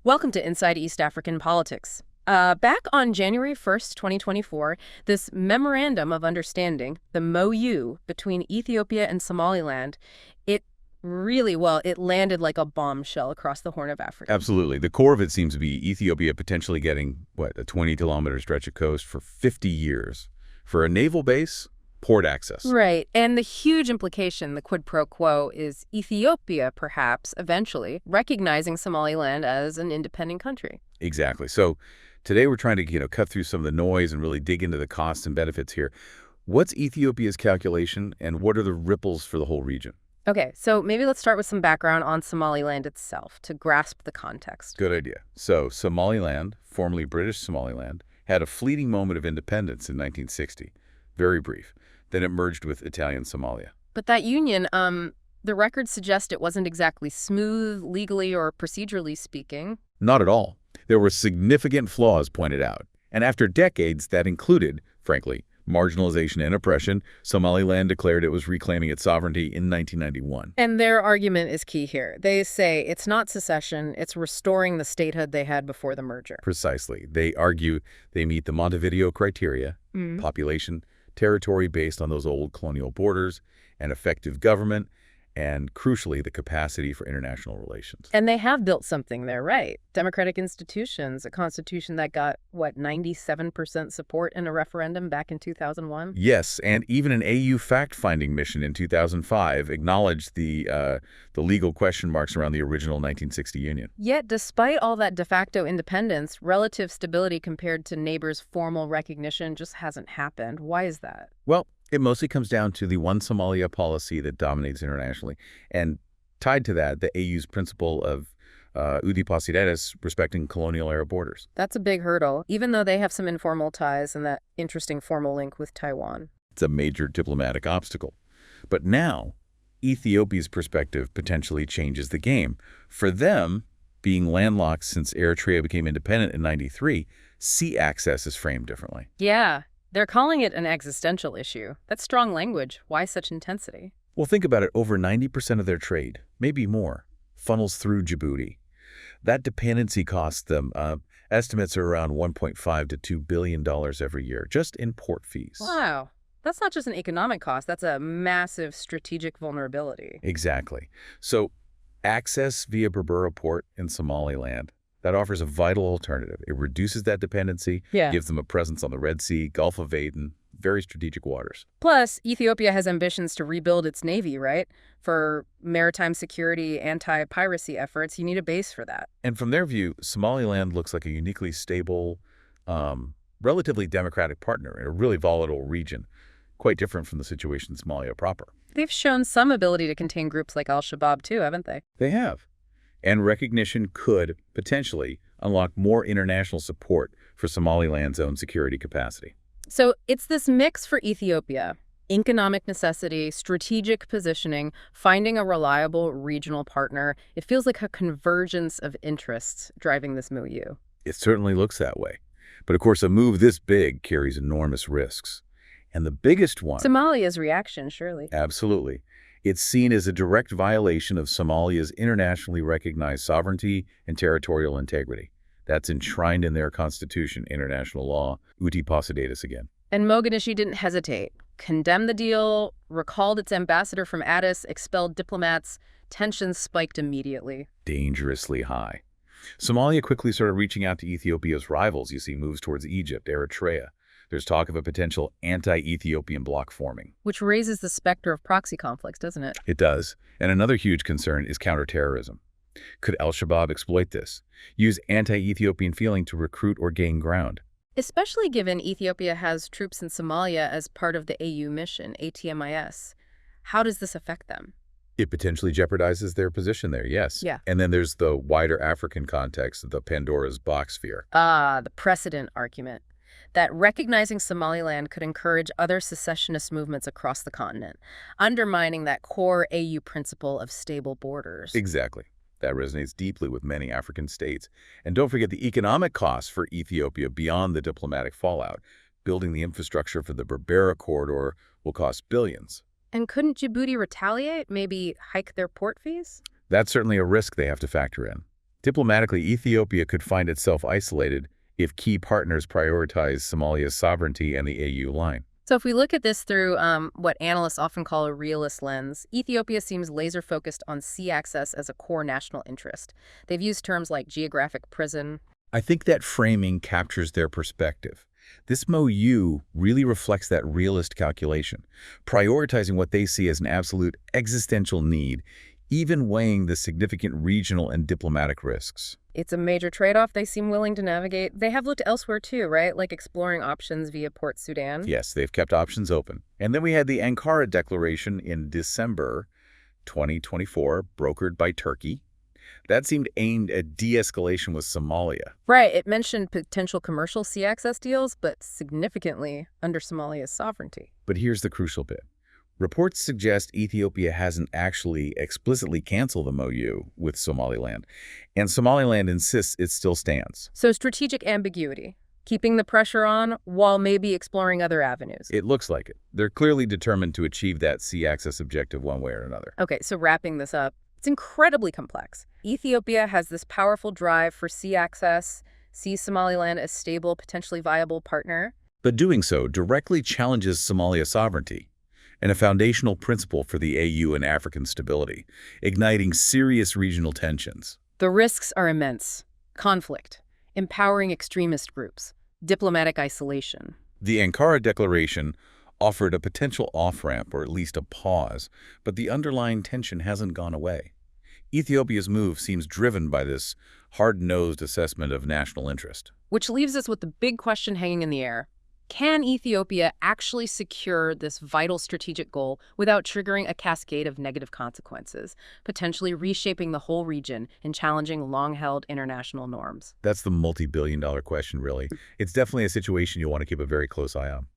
Welcome to Inside East African Politics. Back on January 1st, 2024, this Memorandum of Understanding, the MOU, between Ethiopia and Somaliland, it it landed like a bombshell across the Horn of Africa. Absolutely. The core of it seems to be Ethiopia potentially getting, a 20-kilometer stretch of coast for 50 years. For a naval base, port access. Right. And the huge implication, the quid pro quo, is Ethiopia, perhaps, eventually, recognizing Somaliland as an independent country. Exactly. So today we're trying to, cut through some of the noise and really dig into the costs and benefits here. What's Ethiopia's calculation and what are the ripples for the whole region? Okay, so maybe let's start with some background on Somaliland itself to grasp the context. Good idea. So Somaliland, formerly British Somaliland, had a fleeting moment of independence in 1960. Very brief. Then it merged with Italian Somalia. But that union, the records suggest it wasn't exactly smooth, legally or procedurally speaking. Not at all. There were significant flaws pointed out. And after decades, that included, frankly, marginalization and oppression, Somaliland declared it was reclaiming its sovereignty in 1991. And their argument is key here. They say it's not secession, it's restoring the statehood they had before the merger. Precisely. They argue they meet the Montevideo criteria, population, territory based on those old colonial borders, and effective government, and crucially, the capacity for international relations. And they have built something there, right? Democratic institutions, a constitution that got, 97% support in a referendum back in 2001? Yes, and even an AU fact-finding mission in 2005 acknowledged the legal question marks around the original 1960 union. Yet, despite all that de facto independence, relative stability compared to neighbors' formal recognition just hasn't happened. Why is that? Well, it mostly comes down to the one Somalia policy that dominates internationally. And tied to that, the AU's principle of Precedent, respecting colonial-era borders. That's a big hurdle, even though they have some informal ties and that interesting formal link with Taiwan. It's a major diplomatic obstacle. But now, Ethiopia's perspective potentially changes the game. For them, being landlocked since Eritrea became independent in '93, sea access is framed differently. Yeah. They're calling it an existential issue. That's strong language. Why such intensity? Well, think about it. Over 90% of their trade, maybe more, funnels through Djibouti. That dependency costs them, estimates are around $1.5 to $2 billion every year, just in port fees. Wow. That's not just an economic cost. That's a massive strategic vulnerability. Exactly. So access via Berbera port in Somaliland, that offers a vital alternative. It reduces that dependency, gives them a presence on the Red Sea, Gulf of Aden, very strategic waters. Plus, Ethiopia has ambitions to rebuild its navy, right? For maritime security, anti-piracy efforts, you need a base for that. And from their view, Somaliland looks like a uniquely stable, relatively democratic partner in a really volatile region, quite different from the situation in Somalia proper. They've shown some ability to contain groups like Al-Shabaab too, haven't they? They have. And recognition could potentially unlock more international support for Somaliland's own security capacity. So it's this mix for Ethiopia: economic necessity, strategic positioning, finding a reliable regional partner. It feels like a convergence of interests driving this MOU. It certainly looks that way. But of course, a move this big carries enormous risks. And the biggest one— Somalia's reaction, surely. Absolutely. It's seen as a direct violation of Somalia's internationally recognized sovereignty and territorial integrity. That's enshrined in their constitution, international law, uti possidetis again. And Mogadishu didn't hesitate. Condemned the deal, recalled its ambassador from Addis, expelled diplomats. Tensions spiked immediately. Dangerously high. Somalia quickly started reaching out to Ethiopia's rivals. You see moves towards Egypt, Eritrea. There's talk of a potential anti-Ethiopian bloc forming. Which raises the specter of proxy conflicts, doesn't it? It does. And another huge concern is counter-terrorism. Could Al-Shabaab exploit this? Use anti-Ethiopian feeling to recruit or gain ground? Especially given Ethiopia has troops in Somalia as part of the AU mission, ATMIS. How does this affect them? It potentially jeopardizes their position there, yes. Yeah. And then there's the wider African context of the Pandora's box sphere. The precedent argument. That recognizing Somaliland could encourage other secessionist movements across the continent, undermining that core AU principle of stable borders. Exactly. That resonates deeply with many African states. And don't forget the economic costs for Ethiopia beyond the diplomatic fallout. Building the infrastructure for the Berbera corridor will cost billions. And couldn't Djibouti retaliate? Maybe hike their port fees? That's certainly a risk they have to factor in. Diplomatically, Ethiopia could find itself isolated if key partners prioritize Somalia's sovereignty and the AU line. So if we look at this through what analysts often call a realist lens, Ethiopia seems laser-focused on sea access as a core national interest. They've used terms like geographic prison. I think that framing captures their perspective. This MOU really reflects that realist calculation, prioritizing what they see as an absolute existential need, even weighing the significant regional and diplomatic risks. It's a major trade-off they seem willing to navigate. They have looked elsewhere too, right? Like exploring options via Port Sudan. Yes, they've kept options open. And then we had the Ankara Declaration in December 2024, brokered by Turkey. That seemed aimed at de-escalation with Somalia. Right, it mentioned potential commercial sea access deals, but significantly under Somalia's sovereignty. But here's the crucial bit. Reports suggest Ethiopia hasn't actually explicitly canceled the MOU with Somaliland, and Somaliland insists it still stands. So strategic ambiguity, keeping the pressure on while maybe exploring other avenues. It looks like it. They're clearly determined to achieve that sea access objective one way or another. Okay, so wrapping this up, it's incredibly complex. Ethiopia has this powerful drive for sea access, sees Somaliland as stable, potentially viable partner. But doing so directly challenges Somalia's sovereignty and a foundational principle for the AU and African stability, igniting serious regional tensions. The risks are immense. Conflict, empowering extremist groups, diplomatic isolation. The Ankara Declaration offered a potential off-ramp, or at least a pause, but the underlying tension hasn't gone away. Ethiopia's move seems driven by this hard-nosed assessment of national interest. Which leaves us with the big question hanging in the air. Can Ethiopia actually secure this vital strategic goal without triggering a cascade of negative consequences, potentially reshaping the whole region and challenging long-held international norms? That's the multi-billion-dollar question, really. It's definitely a situation you'll want to keep a very close eye on.